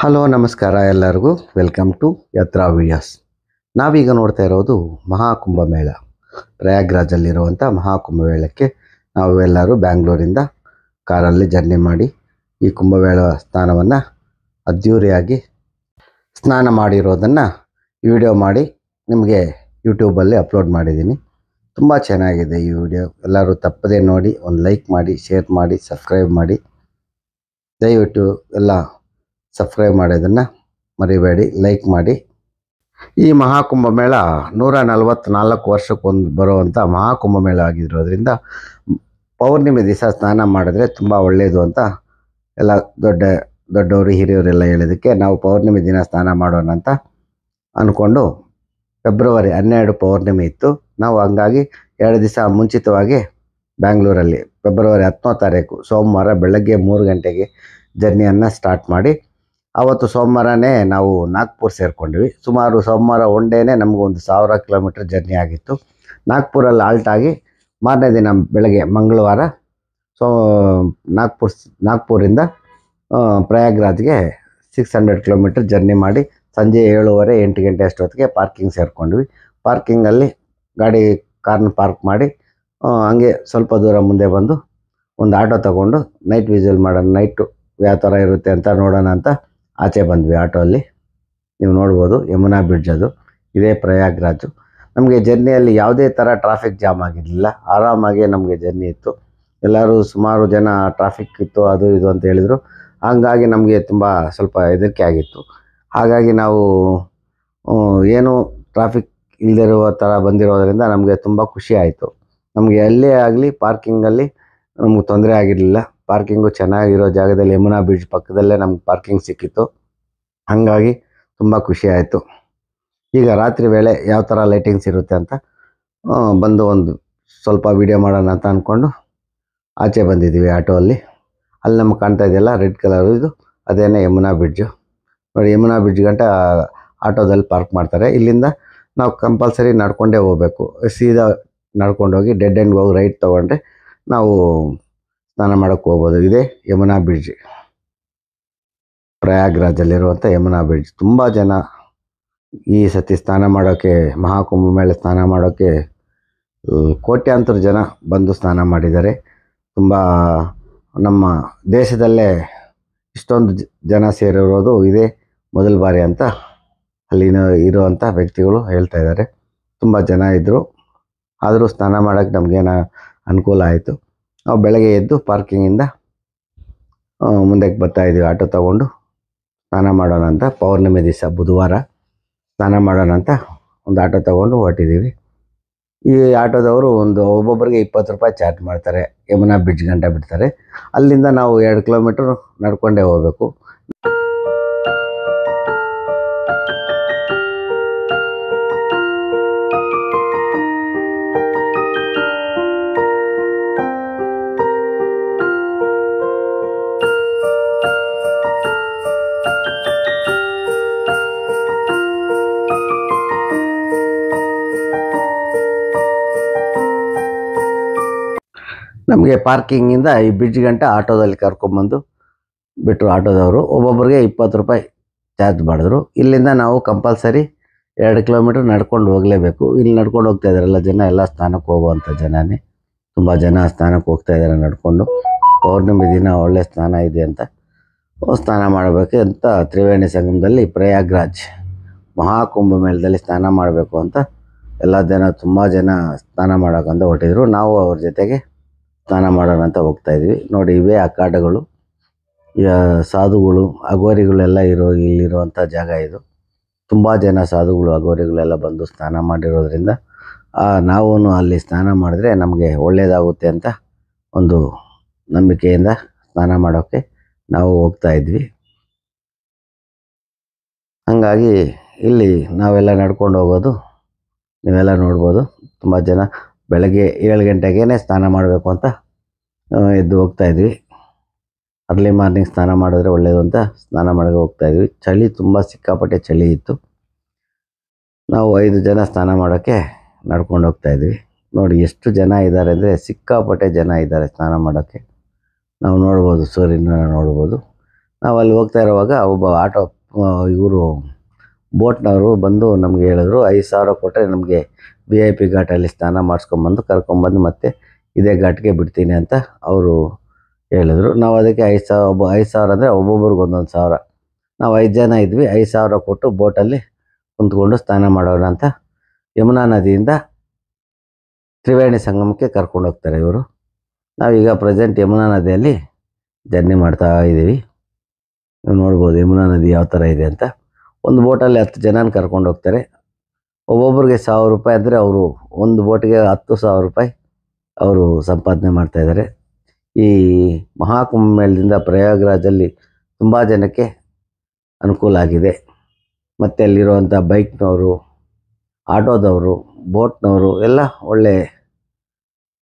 Hello ನಮಸ್ಕಾರ ಎಲ್ಲರಿಗೂ welcome to ಯಾತ್ರಾ ವಿಡಿಯೋಸ್. ನಾವೀಗ ನೋಡ್ತಾ ಇರೋದು ಮಹಾಕುಂಭಮೇಳ, ಪ್ರಯಾಗ್ರಾಜಲ್ಲಿರುವಂಥ ಮಹಾಕುಂಭಮೇಳಕ್ಕೆ ನಾವೆಲ್ಲರೂ ಬ್ಯಾಂಗ್ಳೂರಿಂದ ಕಾರಲ್ಲಿ ಜರ್ನಿ ಮಾಡಿ ಈ ಕುಂಭಮೇಳ ಸ್ನಾನವನ್ನು ಅದ್ಧೂರಿಯಾಗಿ ಸ್ನಾನ ಮಾಡಿರೋದನ್ನು ವಿಡಿಯೋ ಮಾಡಿ ನಿಮಗೆ ಯೂಟ್ಯೂಬಲ್ಲಿ ಅಪ್ಲೋಡ್ ಮಾಡಿದ್ದೀನಿ. ತುಂಬ ಚೆನ್ನಾಗಿದೆ ಈ ವಿಡಿಯೋ. ಎಲ್ಲರೂ ತಪ್ಪದೇ ನೋಡಿ, ಒಂದು ಲೈಕ್ ಮಾಡಿ, ಶೇರ್ ಮಾಡಿ, ಸಬ್ಸ್ಕ್ರೈಬ್ ಮಾಡಿ. ದಯವಿಟ್ಟು ಎಲ್ಲ ಸಬ್ಸ್ಕ್ರೈಬ್ ಮಾಡೋದನ್ನು ಮರಿಬೇಡಿ, ಲೈಕ್ ಮಾಡಿ. ಈ ಮಹಾಕುಂಭಮೇಳ 144 ವರ್ಷಕ್ಕೊಂದು ಬರುವಂಥ ಮಹಾಕುಂಭಮೇಳ ಆಗಿರೋದ್ರಿಂದ ಪೌರ್ಣಿಮೆ ದಿವಸ ಸ್ನಾನ ಮಾಡಿದ್ರೆ ತುಂಬ ಒಳ್ಳೆಯದು ಅಂತ ಎಲ್ಲ ದೊಡ್ಡವರು ಹಿರಿಯವರೆಲ್ಲ ಹೇಳಿದ್ದಕ್ಕೆ ನಾವು ಪೌರ್ಣಿಮೆ ದಿನ ಸ್ನಾನ ಮಾಡೋಣ ಅಂತ ಅಂದ್ಕೊಂಡು ಫೆಬ್ರವರಿ 12 ಪೌರ್ಣಿಮೆ ಇತ್ತು. ನಾವು ಹಂಗಾಗಿ 2 ದಿವಸ ಮುಂಚಿತವಾಗಿ ಬ್ಯಾಂಗ್ಳೂರಲ್ಲಿ ಫೆಬ್ರವರಿ 10ನೇ ತಾರೀಕು ಸೋಮವಾರ ಬೆಳಗ್ಗೆ 3 ಗಂಟೆಗೆ ಜರ್ನಿಯನ್ನು ಸ್ಟಾರ್ಟ್ ಮಾಡಿ ಆವತ್ತು ಸೋಮವಾರನೇ ನಾವು ನಾಗ್ಪುರ್ ಸೇರಿಕೊಂಡ್ವಿ. ಸುಮಾರು ಸೋಮವಾರ ಒನ್ ಡೇನೇ ನಮಗೊಂದು 1000 ಕಿಲೋಮೀಟ್ರ್ ಜರ್ನಿ ಆಗಿತ್ತು. ನಾಗ್ಪುರಲ್ಲಿ ಆಲ್ಟಾಗಿ ಮಾರನೇ ದಿನ ಬೆಳಗ್ಗೆ ಮಂಗಳವಾರ ನಾಗ್ಪುರಿಂದ ಪ್ರಯಾಗ್ರಾಜ್ಗೆ 600 ಕಿಲೋಮೀಟ್ರ್ ಜರ್ನಿ ಮಾಡಿ ಸಂಜೆ 7:30-8 ಗಂಟೆ ಅಷ್ಟೊತ್ತಿಗೆ ಪಾರ್ಕಿಂಗ್ ಸೇರಿಕೊಂಡ್ವಿ. ಪಾರ್ಕಿಂಗಲ್ಲಿ ಕಾರ್ನ ಪಾರ್ಕ್ ಮಾಡಿ ಹಂಗೆ ಸ್ವಲ್ಪ ದೂರ ಮುಂದೆ ಬಂದು ಒಂದು ಆಟೋ ತಗೊಂಡು ನೈಟ್ ವಿಸಿಲ್ ಮಾಡೋಣ, ನೈಟು ಯಾವ ಥರ ಇರುತ್ತೆ ಅಂತ ನೋಡೋಣ ಅಂತ ಆಚೆ ಬಂದ್ವಿ. ಆಟೋಲ್ಲಿ ನೀವು ನೋಡ್ಬೋದು ಯಮುನಾ ಬ್ರಿಡ್ಜ್, ಅದು ಇದೇ ಪ್ರಯಾಗ್ರಾಜು. ನಮಗೆ ಜರ್ನಿಯಲ್ಲಿ ಯಾವುದೇ ಥರ ಟ್ರಾಫಿಕ್ ಜಾಮ್ ಆಗಿರಲಿಲ್ಲ, ಆರಾಮಾಗಿ ನಮಗೆ ಜರ್ನಿ ಇತ್ತು. ಎಲ್ಲರೂ ಸುಮಾರು ಜನ ಟ್ರಾಫಿಕ್ ಇತ್ತು ಅದು ಇದು ಅಂತ ಹೇಳಿದರು. ಹಂಗಾಗಿ ನಮಗೆ ತುಂಬ ಸ್ವಲ್ಪ ಹೆದರಿಕೆ ಆಗಿತ್ತು. ಹಾಗಾಗಿ ನಾವು ಏನು ಟ್ರಾಫಿಕ್ ಇಲ್ಲದಿರುವ ಥರ ಬಂದಿರೋದರಿಂದ ನಮಗೆ ತುಂಬ ಖುಷಿ ಆಯಿತು. ನಮಗೆ ಎಲ್ಲೇ ಆಗಲಿ ಪಾರ್ಕಿಂಗಲ್ಲಿ ನಮಗೆ ತೊಂದರೆ ಆಗಿರಲಿಲ್ಲ. ಪಾರ್ಕಿಂಗು ಚೆನ್ನಾಗಿರೋ ಜಾಗದಲ್ಲಿ ಯಮುನಾ ಬ್ರಿಡ್ಜ್ ಪಕ್ಕದಲ್ಲೇ ನಮ್ಗೆ ಪಾರ್ಕಿಂಗ್ ಸಿಕ್ಕಿತ್ತು. ಹಾಗಾಗಿ ತುಂಬ ಖುಷಿ ಆಯಿತು. ಈಗ ರಾತ್ರಿ ವೇಳೆ ಯಾವ ಥರ ಲೈಟಿಂಗ್ಸ್ ಇರುತ್ತೆ ಅಂತ ಬಂದು ಒಂದು ಸ್ವಲ್ಪ ವೀಡಿಯೋ ಮಾಡೋಣ ಅಂತ ಅಂದ್ಕೊಂಡು ಆಚೆ ಬಂದಿದ್ದೀವಿ ಆಟೋಲ್ಲಿ. ಅಲ್ಲಿ ನಮಗೆ ಕಾಣ್ತಾ ಇದೆಯಲ್ಲ ರೆಡ್ ಕಲರು, ಇದು ಅದೇನೇ ಯಮುನಾ ಬ್ರಿಡ್ಜು. ನೋಡಿ, ಯಮುನಾ ಬ್ರಿಡ್ಜ್ ಗಂಟ ಆಟೋದಲ್ಲಿ ಪಾರ್ಕ್ ಮಾಡ್ತಾರೆ. ಇಲ್ಲಿಂದ ನಾವು ಕಂಪಲ್ಸರಿ ನಡ್ಕೊಂಡೇ ಹೋಗಬೇಕು. ಸೀದಾ ನಡ್ಕೊಂಡೋಗಿ ಡೆಡ್ ಎಂಡ್ಗೆ ಹೋಗಿ ರೈಟ್ ತೊಗೊಂಡ್ರೆ ನಾವು ಸ್ನಾನ ಮಾಡೋಕ್ಕೆ ಹೋಗ್ಬೋದು. ಇದೇ ಯಮುನಾ ಬ್ರಿಡ್ಜ್, ಪ್ರಯಾಗ್ರಾಜಲ್ಲಿರುವಂಥ ಯಮುನಾ ಬ್ರಿಡ್ಜ್. ತುಂಬ ಜನ ಈ ಸತಿ ಸ್ನಾನ ಮಾಡೋಕ್ಕೆ, ಮಹಾಕುಂಭಮೇಳ ಸ್ನಾನ ಮಾಡೋಕ್ಕೆ ಕೋಟ್ಯಾಂತರ ಜನ ಬಂದು ಸ್ನಾನ ಮಾಡಿದ್ದಾರೆ. ತುಂಬ ನಮ್ಮ ದೇಶದಲ್ಲೇ ಇಷ್ಟೊಂದು ಜನ ಸೇರಿರೋದು ಇದೇ ಮೊದಲ ಬಾರಿ ಅಂತ ಅಲ್ಲಿನ ಇರುವಂಥ ವ್ಯಕ್ತಿಗಳು ಹೇಳ್ತಾ ಇದ್ದಾರೆ. ತುಂಬ ಜನ ಇದ್ದರು, ಆದರೂ ಸ್ನಾನ ಮಾಡೋಕ್ಕೆ ನಮಗೇನೋ ಅನುಕೂಲ ಆಯಿತು. ನಾವು ಬೆಳಗ್ಗೆ ಎದ್ದು ಪಾರ್ಕಿಂಗಿಂದ ಮುಂದಕ್ಕೆ ಬರ್ತಾಯಿದ್ದೀವಿ ಆಟೋ ತಗೊಂಡು ಸ್ನಾನ ಮಾಡೋಣ ಅಂತ. ಪೌರ್ಣಿಮೆ ದಿವಸ ಬುಧವಾರ ಸ್ನಾನ ಮಾಡೋಣ ಅಂತ ಒಂದು ಆಟೋ ತಗೊಂಡು ಹೊರಟಿದ್ದೀವಿ. ಈ ಆಟೋದವರು ಒಬ್ಬೊಬ್ಬರಿಗೆ 20 ರೂಪಾಯಿ ಚಾರ್ಜ್ ಮಾಡ್ತಾರೆ. ಯಮುನಾ ಬ್ರಿಡ್ಜ್ ಗಂಟ ಬಿಡ್ತಾರೆ. ಅಲ್ಲಿಂದ ನಾವು 2 ಕಿಲೋಮೀಟ್ರ್ ನಡ್ಕೊಂಡೇ ಹೋಗಬೇಕು. ನಮಗೆ ಪಾರ್ಕಿಂಗಿಂದ ಈ ಬ್ರಿಡ್ಜ್ ಗಂಟ ಆಟೋದಲ್ಲಿ ಕರ್ಕೊಂಬಂದು ಬಿಟ್ಟರು ಆಟೋದವರು. ಒಬ್ಬೊಬ್ಬರಿಗೆ 20 ರೂಪಾಯಿ ಚಾರ್ಜ್ ಮಾಡಿದ್ರು. ಇಲ್ಲಿಂದ ನಾವು ಕಂಪಲ್ಸರಿ 2 ಕಿಲೋಮೀಟ್ರ್ ನಡ್ಕೊಂಡು ಹೋಗಲೇಬೇಕು. ಇಲ್ಲಿ ನಡ್ಕೊಂಡು ಹೋಗ್ತಾ ಇದ್ದಾರಲ್ಲ ಜನ, ಎಲ್ಲ ಸ್ನಾನಕ್ಕೆ ಹೋಗುವಂಥ ಜನನೇ. ತುಂಬ ಜನ ಸ್ನಾನಕ್ಕೆ ಹೋಗ್ತಾ ಇದ್ದಾರೆ ನಡ್ಕೊಂಡು. ಪೌರ್ಣಿಮೆ ದಿನ ಒಳ್ಳೆ ಸ್ನಾನ ಇದೆ ಅಂತ ಸ್ನಾನ ಮಾಡಬೇಕು ಅಂತ ತ್ರಿವೇಣಿ ಸಂಗಮದಲ್ಲಿ ಪ್ರಯಾಗ್ರಾಜ್ ಮಹಾಕುಂಭಮೇಳದಲ್ಲಿ ಸ್ನಾನ ಮಾಡಬೇಕು ಅಂತ ತುಂಬ ಜನ ಸ್ನಾನ ಮಾಡೋಕ್ಕಂತ ಹೊರಟಿದ್ರು. ನಾವು ಅವ್ರ ಜೊತೆಗೆ ಸ್ನಾನ ಮಾಡೋಣ ಅಂತ ಹೋಗ್ತಾಯಿದ್ವಿ. ನೋಡಿ, ಇವೇ ಅಖಾಡಗಳು, ಸಾಧುಗಳು, ಅಘೋರಿಗಳೆಲ್ಲ ಇಲ್ಲಿರುವಂಥ ಜಾಗ ಇದು. ತುಂಬ ಜನ ಸಾಧುಗಳು, ಅಘೋರಿಗಳೆಲ್ಲ ಬಂದು ಸ್ನಾನ ಮಾಡಿರೋದ್ರಿಂದ ನಾವು ಅಲ್ಲಿ ಸ್ನಾನ ಮಾಡಿದ್ರೆ ನಮಗೆ ಒಳ್ಳೆಯದಾಗುತ್ತೆ ಅಂತ ಒಂದು ನಂಬಿಕೆಯಿಂದ ಸ್ನಾನ ಮಾಡೋಕ್ಕೆ ನಾವು ಹೋಗ್ತಾಯಿದ್ವಿ. ಹಾಗಾಗಿ ಇಲ್ಲಿ ನಾವೆಲ್ಲ ನಡ್ಕೊಂಡು ಹೋಗೋದು ನೀವೆಲ್ಲ ನೋಡ್ಬೋದು. ತುಂಬ ಜನ ಬೆಳಗ್ಗೆ 7 ಗಂಟೆಗೇ ಸ್ನಾನ ಮಾಡಬೇಕು ಅಂತ ಎದ್ದು ಹೋಗ್ತಾಯಿದ್ವಿ. ಅರ್ಲಿ ಮಾರ್ನಿಂಗ್ ಸ್ನಾನ ಮಾಡಿದ್ರೆ ಒಳ್ಳೆಯದು ಅಂತ ಸ್ನಾನ ಮಾಡೋಕ್ಕೆ ಹೋಗ್ತಾಯಿದ್ವಿ. ಚಳಿ ತುಂಬ ಸಿಕ್ಕಾಪಟ್ಟೆ ಚಳಿ ಇತ್ತು. ನಾವು 5 ಜನ ಸ್ನಾನ ಮಾಡೋಕ್ಕೆ ನಡ್ಕೊಂಡು ಹೋಗ್ತಾಯಿದ್ವಿ. ನೋಡಿ ಎಷ್ಟು ಜನ ಇದ್ದಾರೆ ಅಂದರೆ ಸಿಕ್ಕಾಪಟ್ಟೆ ಜನ ಇದ್ದಾರೆ ಸ್ನಾನ ಮಾಡೋಕ್ಕೆ. ನಾವು ನೋಡ್ಬೋದು, ಸೂರ್ಯನ ನೋಡ್ಬೋದು. ನಾವು ಅಲ್ಲಿ ಹೋಗ್ತಾ ಇರುವಾಗ ಒಬ್ಬ ಆಟೋ ಇವರು ಬೋಟ್ನವರು ಬಂದು ನಮಗೆ ಹೇಳಿದ್ರು 5,000 ಕೊಟ್ಟರೆ ನಮಗೆ VIP ಘಾಟಲ್ಲಿ ಸ್ನಾನ ಮಾಡಿಸ್ಕೊಂಬಂದು ಕರ್ಕೊಂಬಂದು ಮತ್ತೆ ಇದೇ ಘಾಟ್ಗೆ ಬಿಡ್ತೀನಿ ಅಂತ ಅವರು ಹೇಳಿದ್ರು. ನಾವು ಅದಕ್ಕೆ 5,000 ಅಂದರೆ ಒಬ್ಬೊಬ್ರಿಗೆ 1,000. ನಾವು 5 ಜನ ಇದ್ವಿ. 5,000 ಕೊಟ್ಟು ಬೋಟಲ್ಲಿ ಕುಂತ್ಕೊಂಡು ಸ್ನಾನ ಮಾಡೋಣ ಅಂತ ಯಮುನಾ ನದಿಯಿಂದ ತ್ರಿವೇಣಿ ಸಂಗಮಕ್ಕೆ ಕರ್ಕೊಂಡು ಹೋಗ್ತಾರೆ ಇವರು. ನಾವೀಗ ಪ್ರೆಸೆಂಟ್ ಯಮುನಾ ನದಿಯಲ್ಲಿ ಜರ್ನಿ ಮಾಡ್ತಾ ಇದ್ದೀವಿ. ನೀವು ನೋಡ್ಬೋದು ಯಮುನಾ ನದಿ ಯಾವ ಥರ ಇದೆ ಅಂತ. ಒಂದು ಬೋಟಲ್ಲಿ 10 ಜನನ ಕರ್ಕೊಂಡು ಹೋಗ್ತಾರೆ. ಒಬ್ಬೊಬ್ರಿಗೆ 1,000 ರೂಪಾಯಿ ಅಂದರೆ ಅವರು ಒಂದು ಬೋಟಿಗೆ 10,000 ರೂಪಾಯಿ ಅವರು ಸಂಪಾದನೆ ಮಾಡ್ತಾಯಿದ್ದಾರೆ. ಈ ಮಹಾಕುಂಭಮೇಳದಿಂದ ಪ್ರಯಾಗ್ರಾಜಲ್ಲಿ ತುಂಬ ಜನಕ್ಕೆ ಅನುಕೂಲ ಆಗಿದೆ. ಮತ್ತು ಅಲ್ಲಿರುವಂಥ ಬೈಕ್ನವರು, ಆಟೋದವರು, ಬೋಟ್ನವರು ಎಲ್ಲ ಒಳ್ಳೆ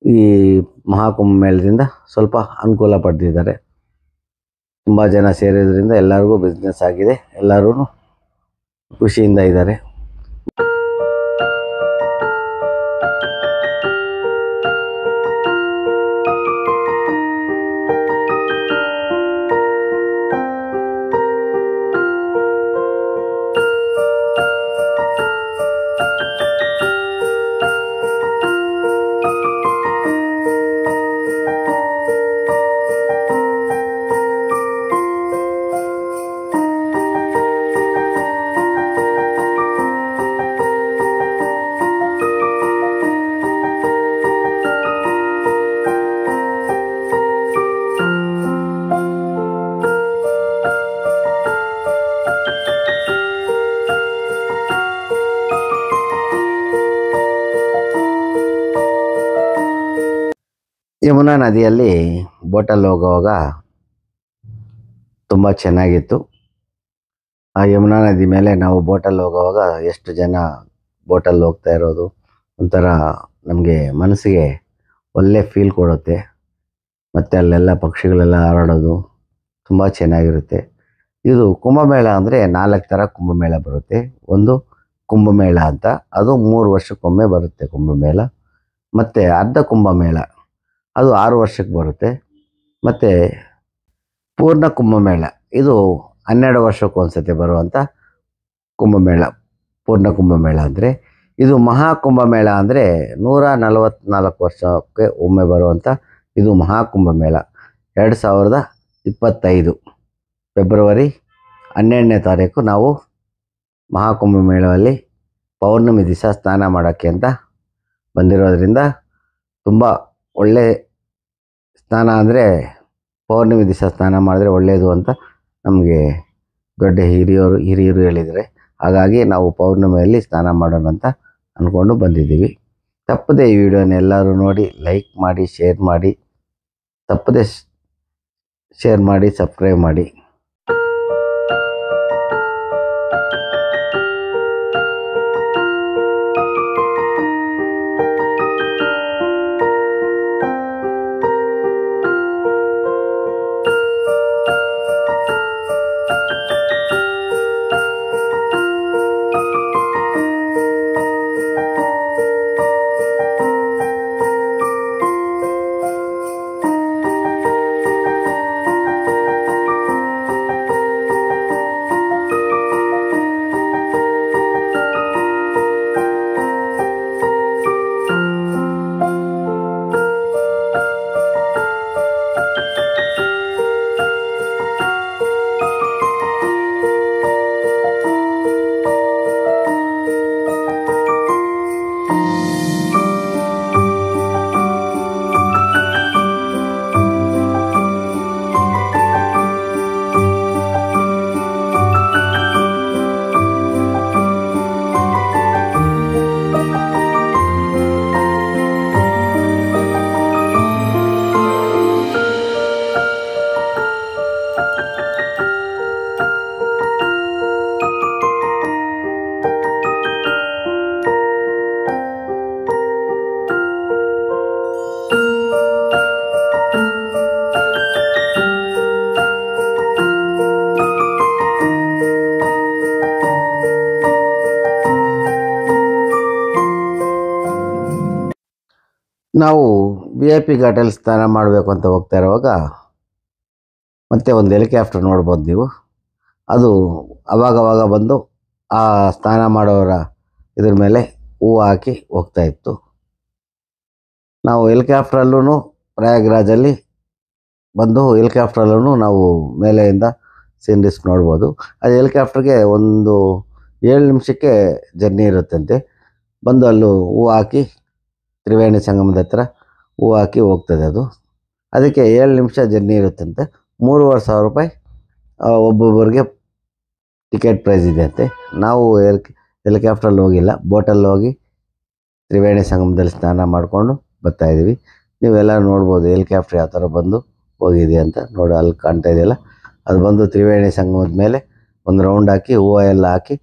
ಈ ಮಹಾಕುಂಭಮೇಳದಿಂದ ಸ್ವಲ್ಪ ಅನುಕೂಲ ಪಡೆದಿದ್ದಾರೆ. ತುಂಬ ಜನ ಸೇರಿದ್ರಿಂದ ಎಲ್ಲರಿಗೂ ಬಿಸ್ನೆಸ್ ಆಗಿದೆ. ಎಲ್ಲರೂ ಖುಷಿಯಿಂದ ಇದ್ದಾರೆ. ಯಮುನಾ ನದಿಯಲ್ಲಿ ಬೋಟಲ್ಲಿ ಹೋಗುವಾಗ ತುಂಬ ಚೆನ್ನಾಗಿತ್ತು. ಆ ಯಮುನಾ ನದಿ ಮೇಲೆ ನಾವು ಬೋಟಲ್ಲಿ ಹೋಗುವಾಗ ಎಷ್ಟು ಜನ ಬೋಟಲ್ಲಿ ಹೋಗ್ತಾ ಇರೋದು ಒಂಥರ ನಮಗೆ ಮನಸ್ಸಿಗೆ ಒಳ್ಳೆ ಫೀಲ್ ಕೊಡುತ್ತೆ. ಮತ್ತು ಅಲ್ಲೆಲ್ಲ ಪಕ್ಷಿಗಳೆಲ್ಲ ಹಾರಾಡೋದು ತುಂಬ ಚೆನ್ನಾಗಿರುತ್ತೆ. ಇದು ಕುಂಭಮೇಳ ಅಂದರೆ 4 ಥರ ಕುಂಭಮೇಳ ಬರುತ್ತೆ. ಒಂದು ಕುಂಭಮೇಳ ಅಂತ, ಅದು 3 ವರ್ಷಕ್ಕೊಮ್ಮೆ ಬರುತ್ತೆ ಕುಂಭಮೇಳ. ಮತ್ತು ಅರ್ಧ ಕುಂಭಮೇಳ, ಅದು 6 ವರ್ಷಕ್ಕೆ ಬರುತ್ತೆ. ಮತ್ತು ಪೂರ್ಣ ಕುಂಭಮೇಳ, ಇದು 12 ವರ್ಷಕ್ಕೊಂದ್ಸತಿ ಬರುವಂಥ ಕುಂಭಮೇಳ ಪೂರ್ಣ ಕುಂಭಮೇಳ ಅಂದರೆ. ಇದು ಮಹಾಕುಂಭಮೇಳ ಅಂದರೆ 144 ವರ್ಷಕ್ಕೆ ಒಮ್ಮೆ ಬರುವಂಥ ಇದು ಮಹಾಕುಂಭಮೇಳ. 2025 ಫೆಬ್ರವರಿ 12ನೇ ತಾರೀಕು ನಾವು ಮಹಾಕುಂಭಮೇಳದಲ್ಲಿ ಪೌರ್ಣಮಿ ದಿವಸ ಸ್ನಾನ ಮಾಡೋಕ್ಕೆ ಅಂತ ಬಂದಿರೋದ್ರಿಂದ ತುಂಬ ಒಳ್ಳೆ ಸ್ನಾನ ಅಂದರೆ ಪೌರ್ಣಮಿ ದಿವಸ ಸ್ನಾನ ಮಾಡಿದ್ರೆ ಒಳ್ಳೆಯದು ಅಂತ ನಮಗೆ ದೊಡ್ಡ ಹಿರಿಯರು ಹೇಳಿದ್ದಾರೆ. ಹಾಗಾಗಿ ನಾವು ಪೌರ್ಣಮಿಯಲ್ಲಿ ಸ್ನಾನ ಮಾಡೋಣ ಅಂತ ಅಂದ್ಕೊಂಡು ಬಂದಿದ್ದೀವಿ. ತಪ್ಪದೆ ಈ ವಿಡಿಯೋನ ಎಲ್ಲರೂ ನೋಡಿ ಲೈಕ್ ಮಾಡಿ, ಶೇರ್ ಮಾಡಿ, ತಪ್ಪದೆ ಶೇರ್ ಮಾಡಿ, ಸಬ್ಸ್ಕ್ರೈಬ್ ಮಾಡಿ. ನಾವು VIP ಘಾಟಲ್ಲಿ ಸ್ನಾನ ಮಾಡಬೇಕು ಅಂತ ಹೋಗ್ತಾ ಇರುವಾಗ ಮತ್ತು ಒಂದು ಹೆಲಿಕಾಪ್ಟರ್ ನೋಡ್ಬೋದು ನೀವು. ಅದು ಅವಾಗವಾಗ ಬಂದು ಆ ಸ್ನಾನ ಮಾಡೋರ ಇದ್ರ ಮೇಲೆ ಹೂವು ಹಾಕಿ ಹೋಗ್ತಾಯಿತ್ತು. ನಾವು ಹೆಲಿಕಾಪ್ಟ್ರಲ್ಲೂ ಪ್ರಯಾಗ್ರಾಜಲ್ಲಿ ಬಂದು ಹೆಲಿಕಾಪ್ಟ್ರಲ್ಲೂ ನಾವು ಮೇಲೆಯಿಂದ ಸೀನರೀಸ್ ನೋಡ್ಬೋದು. ಅದು ಹೆಲಿಕಾಪ್ಟ್ರಿಗೆ ಒಂದು 7 ನಿಮಿಷಕ್ಕೆ ಜರ್ನಿ ಇರುತ್ತಂತೆ. ಬಂದು ಅಲ್ಲೂ ಹೂವು ಹಾಕಿ ತ್ರಿವೇಣಿ ಸಂಗಮದ ಹತ್ರ ಹೂವು ಹಾಕಿ ಹೋಗ್ತದೆ ಅದು. ಅದಕ್ಕೆ 7 ನಿಮಿಷ ಜರ್ನಿ ಇರುತ್ತಂತೆ. 3,500 ರೂಪಾಯಿ ಒಬ್ಬೊಬ್ಬರಿಗೆ ಟಿಕೆಟ್ ಪ್ರೈಸ್ ಇದೆ ಅಂತೆ. ನಾವು ಹೆಲಿಕಾಪ್ಟ್ರಲ್ಲಿ ಹೋಗಿಲ್ಲ, ಬೋಟಲ್ಲಿ ಹೋಗಿ ತ್ರಿವೇಣಿ ಸಂಗಮದಲ್ಲಿ ಸ್ನಾನ ಮಾಡಿಕೊಂಡು ಬರ್ತಾಯಿದ್ದೀವಿ. ನೀವೆಲ್ಲ ನೋಡ್ಬೋದು ಹೆಲಿಕಾಪ್ಟ್ರ್ ಯಾವ ಥರ ಬಂದು ಹೋಗಿದೆ ಅಂತ. ನೋಡಿ ಅಲ್ಲಿ ಕಾಣ್ತಾ ಇದೆಯಲ್ಲ, ಅದು ಬಂದು ತ್ರಿವೇಣಿ ಸಂಗಮದ ಮೇಲೆ ಒಂದು ರೌಂಡ್ ಹಾಕಿ ಹೂವು ಎಲ್ಲ ಹಾಕಿ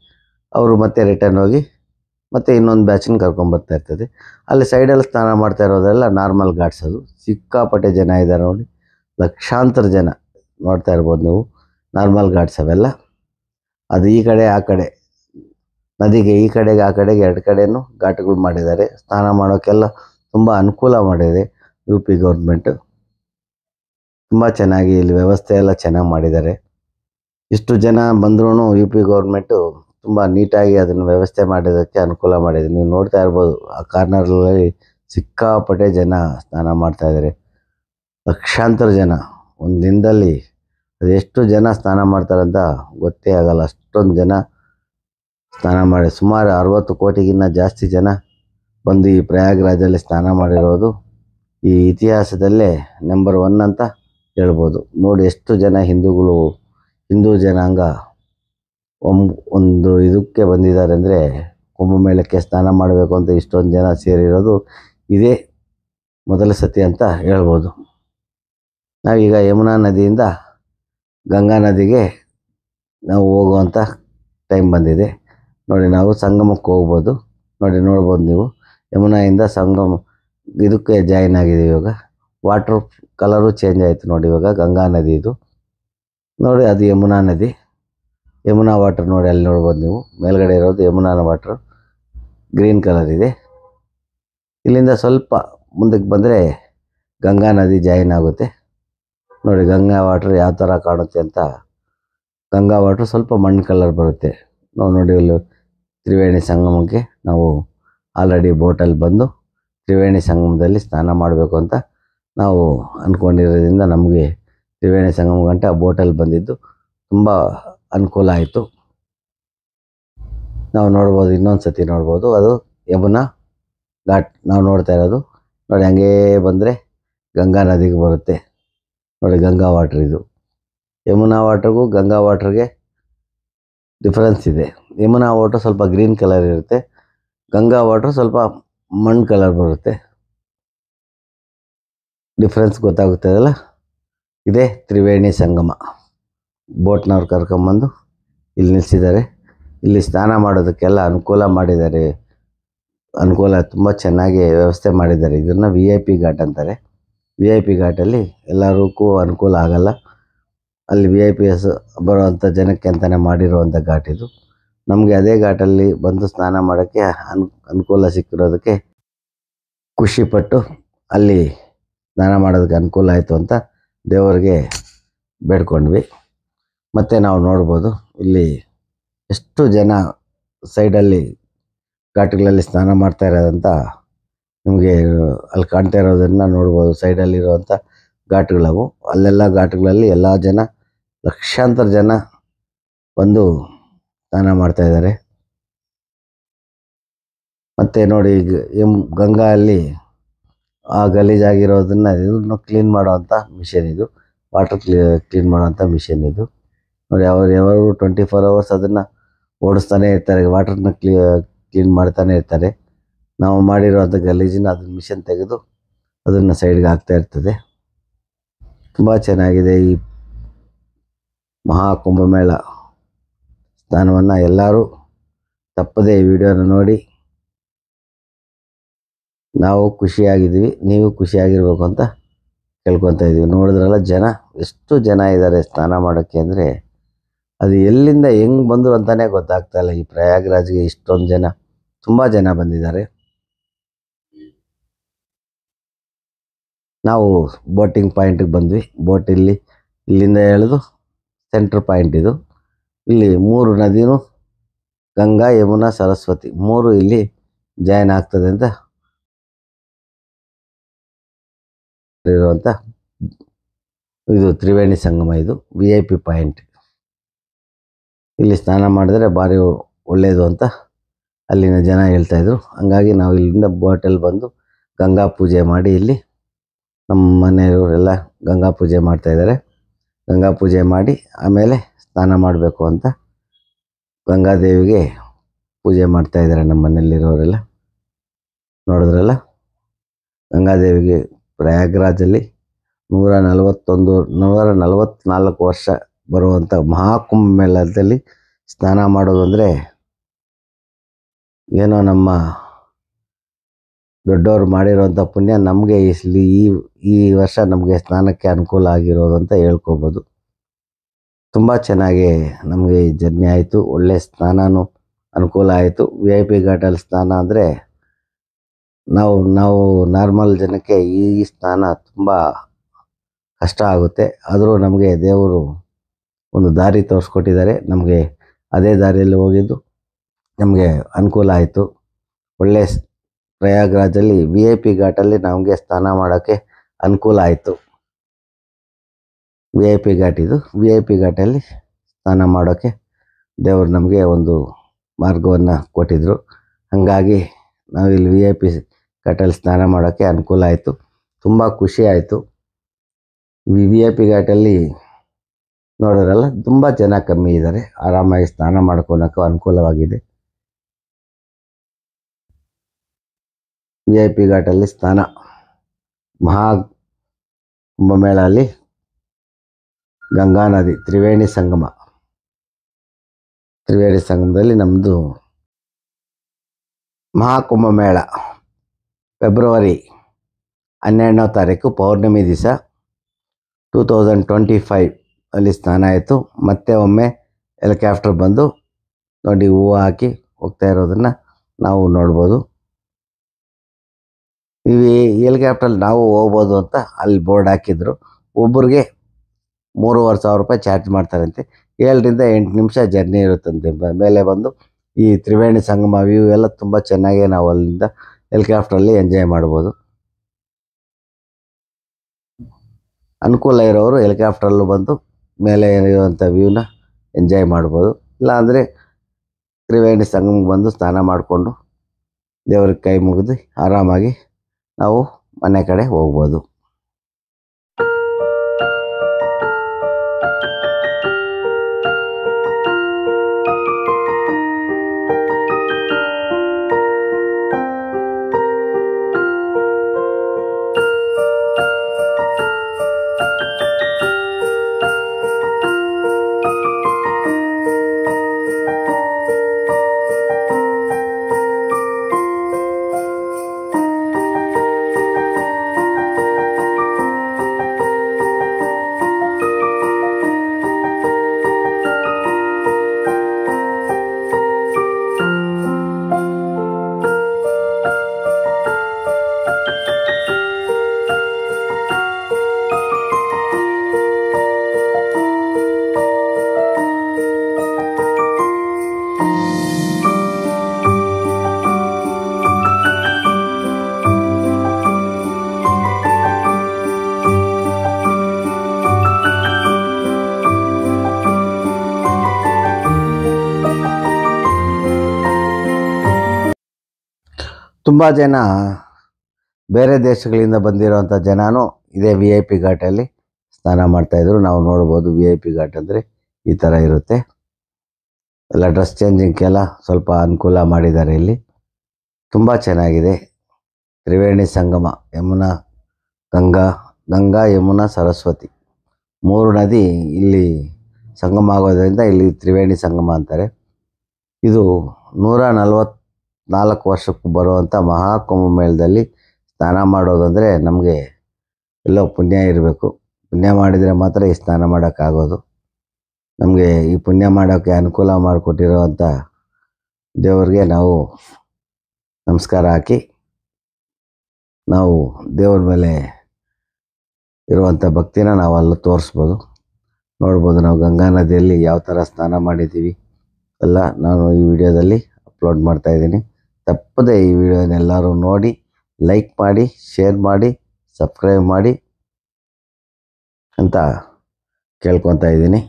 ಅವರು ಮತ್ತೆ ರಿಟರ್ನ್ ಹೋಗಿ ಮತ್ತು ಇನ್ನೊಂದು ಬ್ಯಾಚನ್ನು ಕರ್ಕೊಂಬರ್ತಾ ಇರ್ತದೆ. ಅಲ್ಲಿ ಸೈಡಲ್ಲಿ ಸ್ನಾನ ಮಾಡ್ತಾ ಇರೋದೆಲ್ಲ ನಾರ್ಮಲ್ ಘಾಟ್ಸ್. ಅದು ಸಿಕ್ಕಾಪಟ್ಟೆ ಜನ ಇದ್ದಾರೆ ನೋಡಿ, ಲಕ್ಷಾಂತರ ಜನ ನೋಡ್ತಾ ಇರ್ಬೋದು ನೀವು. ನಾರ್ಮಲ್ ಘಾಟ್ಸ್ ಅವೆಲ್ಲ. ಅದು ಈ ಕಡೆ ಆ ಕಡೆ ನದಿಗೆ ಈ ಕಡೆಗೆ ಆ ಕಡೆಗೆ 2 ಕಡೆಯೂ ಘಾಟ್ಗಳು ಮಾಡಿದ್ದಾರೆ. ಸ್ನಾನ ಮಾಡೋಕ್ಕೆಲ್ಲ ತುಂಬ ಅನುಕೂಲ ಮಾಡಿದೆ UP ಗೌರ್ಮೆಂಟು. ತುಂಬ ಚೆನ್ನಾಗಿ ಇಲ್ಲಿ ವ್ಯವಸ್ಥೆ ಎಲ್ಲ ಚೆನ್ನಾಗಿ ಮಾಡಿದ್ದಾರೆ. ಇಷ್ಟು ಜನ ಬಂದ್ರೂ UP ಗೌರ್ಮೆಂಟು ತುಂಬ ನೀಟಾಗಿ ಅದನ್ನು ವ್ಯವಸ್ಥೆ ಮಾಡೋದಕ್ಕೆ ಅನುಕೂಲ ಮಾಡಿದೆ. ನೀವು ನೋಡ್ತಾ ಇರ್ಬೋದು, ಆ ಕಾರ್ನರಲ್ಲಿ ಸಿಕ್ಕಾಪಟ್ಟೆ ಜನ ಸ್ನಾನ ಮಾಡ್ತಾಯಿದ್ದಾರೆ. ಲಕ್ಷಾಂತರ ಜನ ಒಂದು ದಿನದಲ್ಲಿ ಅದೆಷ್ಟು ಜನ ಸ್ನಾನ ಮಾಡ್ತಾರಂತ ಗೊತ್ತೇ ಆಗಲ್ಲ. ಅಷ್ಟೊಂದು ಜನ ಸ್ನಾನ ಮಾಡಿ ಸುಮಾರು 60 ಕೋಟಿಗಿನ್ನ ಜಾಸ್ತಿ ಜನ ಬಂದು ಈ ಪ್ರಯಾಗ್ರಾಜಲ್ಲಿ ಸ್ನಾನ ಮಾಡಿರೋದು ಈ ಇತಿಹಾಸದಲ್ಲೇ ನಂಬರ್ 1 ಅಂತ ಹೇಳ್ಬೋದು. ನೋಡಿ ಎಷ್ಟು ಜನ ಹಿಂದೂ ಜನಾಂಗ ಒಂದು ಇದಕ್ಕೆ ಬಂದಿದ್ದಾರೆ ಅಂದರೆ, ಕುಂಭಮೇಳಕ್ಕೆ ಸ್ನಾನ ಮಾಡಬೇಕು ಅಂತ ಇಷ್ಟೊಂದು ಜನ ಸೇರಿರೋದು ಇದೇ ಮೊದಲ ಸತಿ ಅಂತ ಹೇಳ್ಬೋದು. ನಾವೀಗ ಯಮುನಾ ನದಿಯಿಂದ ಗಂಗಾ ನದಿಗೆ ನಾವು ಹೋಗುವಂಥ ಟೈಮ್ ಬಂದಿದೆ. ನೋಡಿ ನಾವು ಸಂಗಮಕ್ಕೆ ಹೋಗ್ಬೋದು. ನೋಡ್ಬೋದು ನೀವು, ಯಮುನಾಯಿಂದ ಸಂಗಮ ಇದಕ್ಕೆ ಜಾಯಿನ್ ಆಗಿದೆ. ಇವಾಗ ವಾಟ್ರ್ ಕಲರು ಚೇಂಜ್ ಆಯಿತು ನೋಡಿ. ಇವಾಗ ಗಂಗಾ ನದಿ ಇದು ನೋಡಿ, ಅದು ಯಮುನಾ ನದಿ. ಯಮುನಾ ವಾಟರ್ ನೋಡಿ, ಅಲ್ಲಿ ನೋಡ್ಬೋದು ನೀವು. ಮೇಲ್ಗಡೆ ಇರೋದು ಯಮುನಾ ವಾಟ್ರು, ಗ್ರೀನ್ ಕಲರ್ ಇದೆ. ಇಲ್ಲಿಂದ ಸ್ವಲ್ಪ ಮುಂದಕ್ಕೆ ಬಂದರೆ ಗಂಗಾ ನದಿ ಜಾಯಿನ್ ಆಗುತ್ತೆ ನೋಡಿ. ಗಂಗಾ ವಾಟ್ರ್ ಯಾವ ಥರ ಕಾಣುತ್ತೆ ಅಂತ. ಗಂಗಾ ವಾಟ್ರ್ ಸ್ವಲ್ಪ ಮಣ್ಣು ಕಲರ್ ಬರುತ್ತೆ. ನೋಡಿ ಇಲ್ಲಿ ತ್ರಿವೇಣಿ ಸಂಗಮಕ್ಕೆ ನಾವು ಆಲ್ರೆಡಿ ಬೋಟಲ್ಲಿ ಬಂದು ತ್ರಿವೇಣಿ ಸಂಗಮದಲ್ಲಿ ಸ್ನಾನ ಮಾಡಬೇಕು ಅಂತ ನಾವು ಅಂದ್ಕೊಂಡಿರೋದ್ರಿಂದ ನಮಗೆ ತ್ರಿವೇಣಿ ಸಂಗಮ ಗಂಟ ಬೋಟಲ್ಲಿ ಬಂದಿದ್ದು ತುಂಬ ಅನುಕೂಲ ಆಯಿತು. ನಾವು ನೋಡ್ಬೋದು, ಇನ್ನೊಂದು ಸತಿ ನೋಡ್ಬೋದು, ಅದು ಯಮುನಾ ಘಾಟ್ ನಾವು ನೋಡ್ತಾ ಇರೋದು ನೋಡಿ. ಹಂಗೇ ಬಂದರೆ ಗಂಗಾ ನದಿಗೆ ಬರುತ್ತೆ ನೋಡಿ. ಗಂಗಾ ವಾಟ್ರ್ ಇದು. ಯಮುನಾ ವಾಟ್ರಿಗೂ ಗಂಗಾ ವಾಟ್ರಿಗೆ ಡಿಫ್ರೆನ್ಸ್ ಇದೆ. ಯಮುನಾ ವಾಟ್ರ್ ಸ್ವಲ್ಪ ಗ್ರೀನ್ ಕಲರ್ ಇರುತ್ತೆ, ಗಂಗಾ ವಾಟ್ರ್ ಸ್ವಲ್ಪ ಮಣ್ಣು ಕಲರ್ ಬರುತ್ತೆ. ಡಿಫ್ರೆನ್ಸ್ ಗೊತ್ತಾಗುತ್ತದಲ್ಲ. ಇದೇ ತ್ರಿವೇಣಿ ಸಂಗಮ. ಬೋಟ್ನವ್ರು ಕರ್ಕೊಂಬಂದು ಇಲ್ಲಿ ನಿಲ್ಲಿಸಿದ್ದಾರೆ. ಇಲ್ಲಿ ಸ್ನಾನ ಮಾಡೋದಕ್ಕೆಲ್ಲ ಅನುಕೂಲ ಮಾಡಿದ್ದಾರೆ. ಅನುಕೂಲ ತುಂಬ ಚೆನ್ನಾಗಿ ವ್ಯವಸ್ಥೆ ಮಾಡಿದ್ದಾರೆ. ಇದನ್ನು VIP ಘಾಟ್ ಅಂತಾರೆ. VIP ಘಾಟಲ್ಲಿ ಎಲ್ಲರಿಗೂ ಅನುಕೂಲ ಆಗಲ್ಲ. ಅಲ್ಲಿ VIPs ಬರುವಂಥ ಜನಕ್ಕೆ ಅಂತಲೇ ಮಾಡಿರುವಂಥ ಘಾಟ್ ಇದು. ನಮಗೆ ಅದೇ ಘಾಟಲ್ಲಿ ಬಂದು ಸ್ನಾನ ಮಾಡೋಕ್ಕೆ ಅನುಕೂಲ ಸಿಕ್ಕಿರೋದಕ್ಕೆ ಖುಷಿಪಟ್ಟು ಅಲ್ಲಿ ಸ್ನಾನ ಮಾಡೋದಕ್ಕೆ ಅನುಕೂಲ ಆಯಿತು ಅಂತ ದೇವರಿಗೆ ಬೇಡ್ಕೊಂಡ್ವಿ. ಮತ್ತು ನಾವು ನೋಡ್ಬೋದು ಇಲ್ಲಿ ಎಷ್ಟು ಜನ ಸೈಡಲ್ಲಿ ಘಾಟ್ಗಳಲ್ಲಿ ಸ್ನಾನ ಮಾಡ್ತಾ ಇರೋದಂತ ನಿಮಗೆ ಅಲ್ಲಿ ಕಾಣ್ತಾ ಇರೋದನ್ನು ನೋಡ್ಬೋದು. ಸೈಡಲ್ಲಿರುವಂಥ ಘಾಟ್ಗಳವು. ಅಲ್ಲೆಲ್ಲ ಘಾಟ್ಗಳಲ್ಲಿ ಎಲ್ಲ ಜನ, ಲಕ್ಷಾಂತರ ಜನ ಬಂದು ಸ್ನಾನ ಮಾಡ್ತಾಯಿದ್ದಾರೆ. ಮತ್ತು ನೋಡಿ, ಗಂಗಾ ಅಲ್ಲಿ ಆ ಗಲೀಜಾಗಿರೋದನ್ನು ಇದನ್ನು ಕ್ಲೀನ್ ಮಾಡೋವಂಥ ಮಿಷನ್ ಇದು. ವಾಟರ್ ಕ್ಲೀನ್ ಮಾಡೋವಂಥ ಮಿಷನ್ ಇದು ನೋಡಿ. ಯಾವಾಗ 24 hours ಅದನ್ನು ಓಡಿಸ್ತಾನೆ ಇರ್ತಾರೆ. ವಾಟರ್ನ ಕ್ಲೀನ್ ಮಾಡ್ತಾನೆ ಇರ್ತಾರೆ. ನಾವು ಮಾಡಿರೋವಂಥ ಗಲೀಜನ್ನ ಅದನ್ನ ಮಿಷನ್ ತೆಗೆದು ಅದನ್ನು ಸೈಡ್ಗೆ ಹಾಕ್ತಾ ಇರ್ತದೆ. ತುಂಬ ಚೆನ್ನಾಗಿದೆ ಈ ಮಹಾಕುಂಭಮೇಳ ಸ್ನಾನವನ್ನು. ಎಲ್ಲರೂ ತಪ್ಪದೇ ಈ ವಿಡಿಯೋನ ನೋಡಿ. ನಾವು ಖುಷಿಯಾಗಿದ್ದೀವಿ, ನೀವು ಖುಷಿಯಾಗಿರ್ಬೇಕು ಅಂತ ಕೇಳ್ಕೊತಾ ಇದ್ದೀವಿ. ನೋಡಿದ್ರಲ್ಲ ಜನ, ಎಷ್ಟು ಜನ ಇದ್ದಾರೆ ಸ್ನಾನ ಮಾಡೋಕ್ಕೆ ಅಂದರೆ, ಅದು ಎಲ್ಲಿಂದ ಹೆಂಗೆ ಬಂದರು ಅಂತಲೇ ಗೊತ್ತಾಗ್ತಾಯಿಲ್ಲ. ಈ ಪ್ರಯಾಗ್ರಾಜ್ಗೆ ಇಷ್ಟೊಂದು ಜನ, ತುಂಬ ಜನ ಬಂದಿದ್ದಾರೆ. ನಾವು ಬೋಟಿಂಗ್ ಪಾಯಿಂಟಿಗೆ ಬಂದ್ವಿ. ಇಲ್ಲಿಂದ ಎಳೆದು ಸೆಂಟ್ರ್ ಪಾಯಿಂಟ್ ಇದು. ಇಲ್ಲಿ 3 ನದಿನೂ ಗಂಗಾ, ಯಮುನಾ, ಸರಸ್ವತಿ 3 ಇಲ್ಲಿ ಜಾಯಿನ್ ಆಗ್ತದೆ ಅಂತ ಇರುವಂಥ ಇದು ತ್ರಿವೇಣಿ ಸಂಗಮ. ಇದು VIP ಪಾಯಿಂಟ್. ಇಲ್ಲಿ ಸ್ನಾನ ಮಾಡಿದ್ರೆ ಭಾರಿ ಒಳ್ಳೆಯದು ಅಂತ ಅಲ್ಲಿನ ಜನ ಹೇಳ್ತಾಯಿದ್ರು. ಹಂಗಾಗಿ ನಾವು ಇಲ್ಲಿಂದ ಬೋಟಲ್ಲಿ ಬಂದು ಗಂಗಾ ಪೂಜೆ ಮಾಡಿ, ಇಲ್ಲಿ ನಮ್ಮ ಮನೆಯವರೆಲ್ಲ ಗಂಗಾ ಪೂಜೆ ಮಾಡ್ತಾಯಿದ್ದಾರೆ. ಗಂಗಾ ಪೂಜೆ ಮಾಡಿ ಆಮೇಲೆ ಸ್ನಾನ ಮಾಡಬೇಕು ಅಂತ ಗಂಗಾದೇವಿಗೆ ಪೂಜೆ ಮಾಡ್ತಾಯಿದ್ದಾರೆ ನಮ್ಮ ಮನೆಯಲ್ಲಿರೋರೆಲ್ಲ. ನೋಡಿದ್ರಲ್ಲ, ಗಂಗಾದೇವಿಗೆ ಪ್ರಯಾಗ್ರಾಜಲ್ಲಿ 144 ವರ್ಷ ಬರುವಂಥ ಮಹಾಕುಂಭ ಮೇಳದಲ್ಲಿ ಸ್ನಾನ ಮಾಡೋದು ಅಂದರೆ ಏನೋ ನಮ್ಮ ದೊಡ್ಡವರು ಮಾಡಿರೋಂಥ ಪುಣ್ಯ ನಮಗೆ ಈ ವರ್ಷ ನಮಗೆ ಸ್ನಾನಕ್ಕೆ ಅನುಕೂಲ ಆಗಿರೋದು ಅಂತ ಹೇಳ್ಕೊಬೋದು. ತುಂಬ ಚೆನ್ನಾಗಿ ನಮಗೆ ಈ ಜರ್ನಿ ಆಯಿತು. ಒಳ್ಳೆಯ ಸ್ನಾನನೂ ಅನುಕೂಲ ಆಯಿತು. VIP ಘಾಟಲ್ಲಿ ಸ್ನಾನ ಅಂದರೆ ನಾವು ನಾರ್ಮಲ್ ಜನಕ್ಕೆ ಈ ಸ್ನಾನ ತುಂಬ ಕಷ್ಟ ಆಗುತ್ತೆ. ಆದರೂ ನಮಗೆ ದೇವರು ಒಂದು ದಾರಿ ತೋರಿಸ್ಕೊಟ್ಟಿದ್ದಾರೆ. ನಮಗೆ ಅದೇ ದಾರಿಯಲ್ಲಿ ಹೋಗಿದ್ದು ನಮಗೆ ಅನುಕೂಲ ಆಯಿತು. ಒಳ್ಳೆಯ ಪ್ರಯಾಗ್ರಾಜಲ್ಲಿ VIP ಘಾಟಲ್ಲಿ ನಮಗೆ ಸ್ನಾನ ಮಾಡೋಕ್ಕೆ ಅನುಕೂಲ ಆಯಿತು. VIP ಘಾಟ್ ಇದು. VIP ಘಾಟಲ್ಲಿ ಸ್ನಾನ ಮಾಡೋಕ್ಕೆ ದೇವರು ನಮಗೆ ಒಂದು ಮಾರ್ಗವನ್ನು ಕೊಟ್ಟಿದ್ದರು. ಹಾಗಾಗಿ ನಾವಿಲ್ಲಿ VIP ಘಾಟಲ್ಲಿ ಸ್ನಾನ ಮಾಡೋಕ್ಕೆ ಅನುಕೂಲ ಆಯಿತು. ತುಂಬ ಖುಷಿ ಆಯಿತು. VIP ಘಾಟಲ್ಲಿ ನೋಡೋರಲ್ಲ, ತುಂಬ ಜನ ಕಮ್ಮಿ ಇದ್ದಾರೆ. ಆರಾಮಾಗಿ ಸ್ನಾನ ಮಾಡ್ಕೊಳಕ್ಕೂ ಅನುಕೂಲವಾಗಿದೆ. VIP ಘಾಟಲ್ಲಿ ಸ್ನಾನ ಮಹಾ ಕುಂಭಮೇಳ ಅಲ್ಲಿ ಗಂಗಾ ನದಿ ತ್ರಿವೇಣಿ ಸಂಗಮದಲ್ಲಿ ನಮ್ಮದು ಮಹಾಕುಂಭಮೇಳ ಫೆಬ್ರವರಿ 12ನೇ ತಾರೀಕು ಪೌರ್ಣಮಿ ದಿವಸ 2025 ಅಲ್ಲಿ ಸ್ನಾನ ಆಯಿತು. ಮತ್ತೆ ಒಮ್ಮೆ ಹೆಲಿಕಾಪ್ಟರ್ ಬಂದು ನೋಡಿ ಹೂವು ಹಾಕಿ ಹೋಗ್ತಾ ಇರೋದನ್ನು ನಾವು ನೋಡ್ಬೋದು. ಈ ಹೆಲಿಕಾಪ್ಟ್ರಲ್ಲಿ ನಾವು ಹೋಗ್ಬೋದು ಅಂತ ಅಲ್ಲಿ ಬೋರ್ಡ್ ಹಾಕಿದ್ರು. ಒಬ್ಬರಿಗೆ 3,500 ರೂಪಾಯಿ ಚಾರ್ಜ್ ಮಾಡ್ತಾರಂತೆ. 7 ರಿಂದ 8 ನಿಮಿಷ ಜರ್ನಿ ಇರುತ್ತಂತೆ. ಮೇಲೆ ಬಂದು ಈ ತ್ರಿವೇಣಿ ಸಂಗಮ ವ್ಯೂ ಎಲ್ಲ ತುಂಬ ಚೆನ್ನಾಗಿ ನಾವು ಅಲ್ಲಿಂದ ಹೆಲಿಕಾಪ್ಟ್ರಲ್ಲಿ ಎಂಜಾಯ್ ಮಾಡ್ಬೋದು. ಅನುಕೂಲ ಇರೋರು ಹೆಲಿಕಾಪ್ಟ್ರಲ್ಲೂ ಬಂದು ಮೇಲೆ ಇರುವಂಥ ವ್ಯೂನ ಎಂಜಾಯ್ ಮಾಡ್ಬೋದು. ಇಲ್ಲಾಂದರೆ ತ್ರಿವೇಣಿ ಸಂಗಮಕ್ಕೆ ಬಂದು ಸ್ನಾನ ಮಾಡಿಕೊಂಡು ದೇವ್ರಿಗೆ ಕೈ ಮುಗಿದು ಆರಾಮಾಗಿ ನಾವು ಮನೆ ಕಡೆ ಹೋಗ್ಬೋದು. ತುಂಬ ಜನ ಬೇರೆ ದೇಶಗಳಿಂದ ಬಂದಿರೋವಂಥ ಜನನೂ ಇದೇ VIP ಘಾಟಲ್ಲಿ ಸ್ನಾನ ಮಾಡ್ತಾಯಿದ್ರು. ನಾವು ನೋಡ್ಬೋದು VIP ಘಾಟ್ ಅಂದರೆ ಈ ಥರ ಇರುತ್ತೆ. ಎಲ್ಲ ಡ್ರೆಸ್ ಚೇಂಜಿಂಗ್ಗೆಲ್ಲ ಸ್ವಲ್ಪ ಅನುಕೂಲ ಮಾಡಿದ್ದಾರೆ. ಇಲ್ಲಿ ತುಂಬ ಚೆನ್ನಾಗಿದೆ. ತ್ರಿವೇಣಿ ಸಂಗಮ ಗಂಗಾ ಯಮುನಾ ಸರಸ್ವತಿ 3 ನದಿ ಇಲ್ಲಿ ಸಂಗಮ ಆಗೋದ್ರಿಂದ ಇಲ್ಲಿ ತ್ರಿವೇಣಿ ಸಂಗಮ ಅಂತಾರೆ. ಇದು 144 ವರ್ಷಕ್ಕೂ ಬರುವಂಥ ಮಹಾಕುಂಭ ಮೇಳದಲ್ಲಿ ಸ್ನಾನ ಮಾಡೋದಂದರೆ ನಮಗೆ ಎಲ್ಲೋ ಪುಣ್ಯ ಇರಬೇಕು. ಪುಣ್ಯ ಮಾಡಿದರೆ ಮಾತ್ರ ಈ ಸ್ನಾನ ಮಾಡೋಕ್ಕಾಗೋದು. ನಮಗೆ ಈ ಪುಣ್ಯ ಮಾಡೋಕ್ಕೆ ಅನುಕೂಲ ಮಾಡಿಕೊಟ್ಟಿರೋವಂಥ ದೇವ್ರಿಗೆ ನಾವು ನಮಸ್ಕಾರ ಹಾಕಿ ನಾವು ದೇವ್ರ ಮೇಲೆ ಇರುವಂಥ ಭಕ್ತಿನ ನಾವು ಅಲ್ಲಿ ತೋರಿಸ್ಬೋದು. ನೋಡ್ಬೋದು ನಾವು ಗಂಗಾ ನದಿಯಲ್ಲಿ ಯಾವ ಥರ ಸ್ನಾನ ಮಾಡಿದ್ದೀವಿ ಎಲ್ಲ ನಾನು ಈ ವಿಡಿಯೋದಲ್ಲಿ ಅಪ್ಲೋಡ್ ಮಾಡ್ತಾಯಿದ್ದೀನಿ. ತಪ್ಪದೆ ಈ ವಿಡಿಯೋನೆಲ್ಲರೂ ನೋಡಿ ಲೈಕ್ ಮಾಡಿ, ಶೇರ್ ಮಾಡಿ, ಸಬ್ಸ್ಕ್ರೈಬ್ ಮಾಡಿ ಅಂತ ಕೇಳ್ಕೊತಾ ಇದ್ದೀನಿ.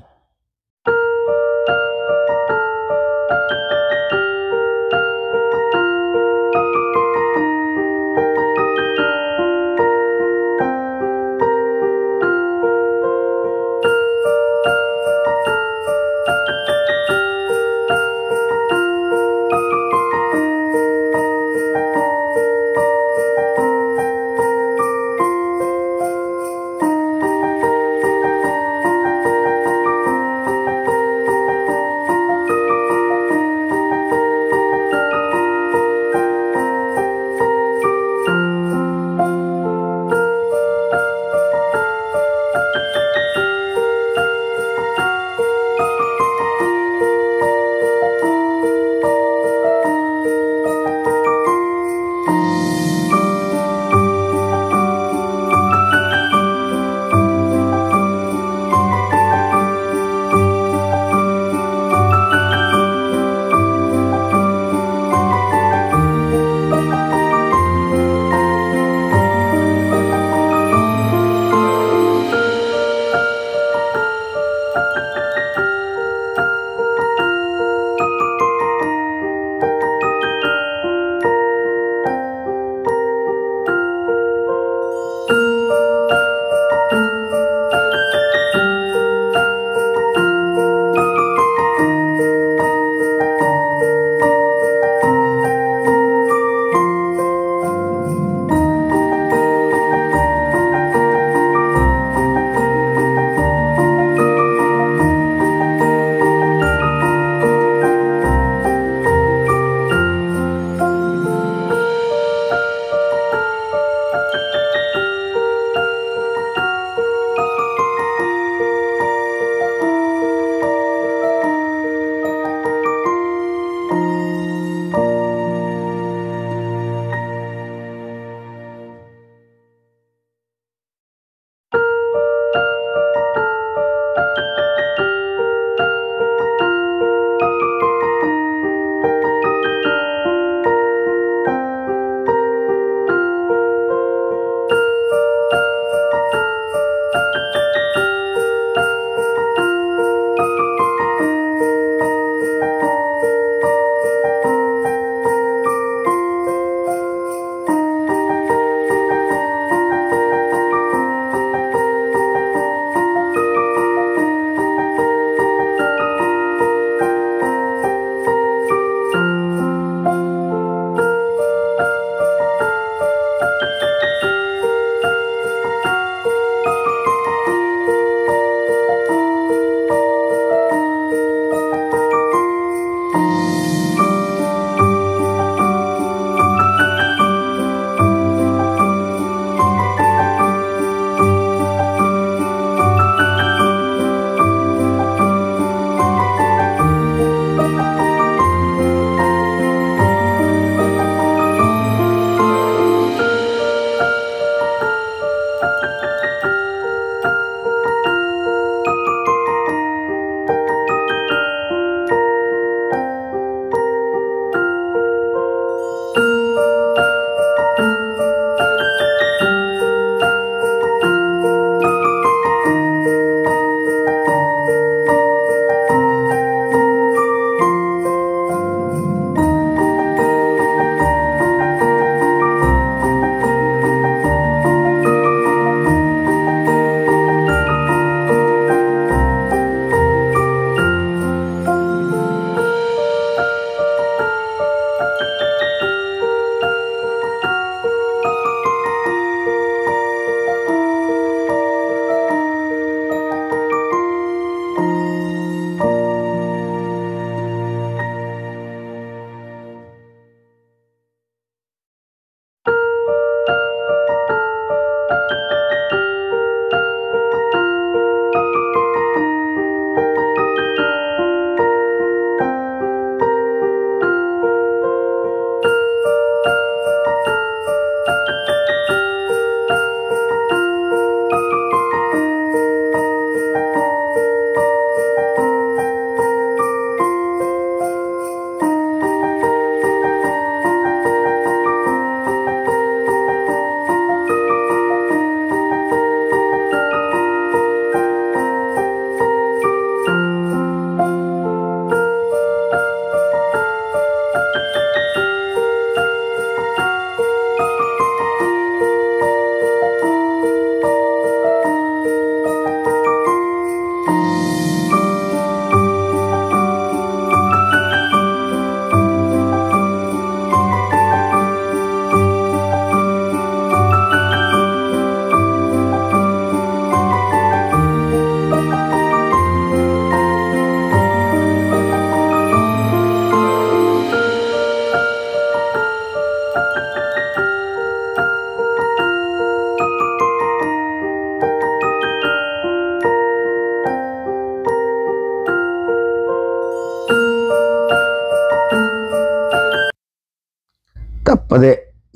ತಪ್ಪದೆ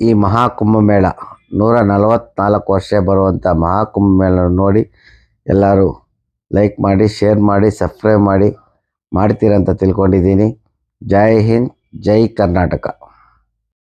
ಈ ಮಹಾಕುಂಭಮೇಳ 144 ವರ್ಷ ಬರುವಂಥ ಮಹಾಕುಂಭಮೇಳ ನೋಡಿ ಎಲ್ಲರೂ ಲೈಕ್ ಮಾಡಿ, ಶೇರ್ ಮಾಡಿ, ಸಬ್ಸ್ಕ್ರೈಬ್ ಮಾಡಿ ಮಾಡ್ತೀರಂತ ತಿಳ್ಕೊಂಡಿದ್ದೀನಿ. ಜೈ ಹಿಂದ್, ಜೈ ಕರ್ನಾಟಕ.